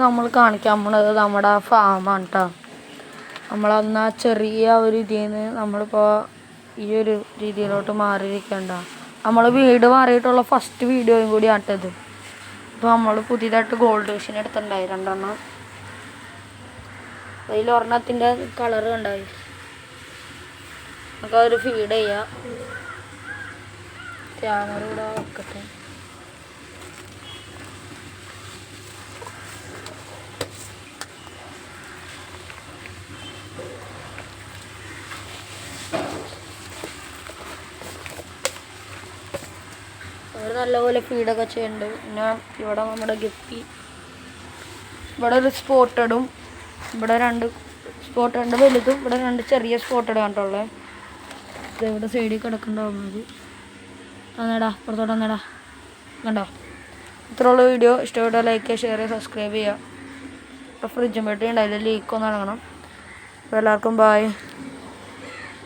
നമ്മൾ കാണിക്കാൻ പോണത് നമ്മുടെ ഫാമാണ് കേട്ടോ. നമ്മളന്ന് ആ ചെറിയ ഒരു ഇതിൽ നിന്ന് നമ്മളിപ്പോൾ ഈ ഒരു രീതിയിലോട്ട് മാറിയിരിക്കണ്ട. നമ്മൾ വീട് മാറിയിട്ടുള്ള ഫസ്റ്റ് വീഡിയോയും കൂടി ആട്ടത്. ഇപ്പോൾ നമ്മൾ പുതിയതായിട്ട് ഗോൾഡ് ഫിഷിനെ എടുത്തിട്ടുണ്ടായി 2 എണ്ണം. അതിൽ ഒരെണ്ണത്തിൻ്റെ കളറ് കണ്ടായി. നമുക്ക് അതൊരു ഫീഡ് ചെയ്യാം. ക്യാമറ ഇവിടെ വെക്കട്ടെ. അവർ നല്ലപോലെ ഫീഡൊക്കെ ചെയ്യുന്നുണ്ട്. പിന്നെ ഇവിടെ നമ്മുടെ ഗപ്പി, ഇവിടെ ഒരു സ്പോട്ടഡും, ഇവിടെ 2 സ്പോട്ടഡ് വലുതും, ഇവിടെ 2 ചെറിയ സ്പോട്ടഡ് കണ്ടുള്ളത്. ഇവിടെ സൈഡിൽ കിടക്കുന്നുണ്ടാവുന്നത്. വന്നേടാ പുറത്തോട്ട് വന്നേടാ. കണ്ടോ? ഇത്രയുള്ള വീഡിയോ ഇഷ്ടപ്പെട്ടാൽ ലൈക്ക് ചെയ്യുക, ഷെയർ ചെയ്യുക, സബ്സ്ക്രൈബ് ചെയ്യുക. ഇപ്പോൾ ഫ്രിഡ്ജും പെട്ടി ഉണ്ടായില്ല, ലീക്കൊന്നും ഇറങ്ങണം. അപ്പോൾ എല്ലാവർക്കും ബായ്.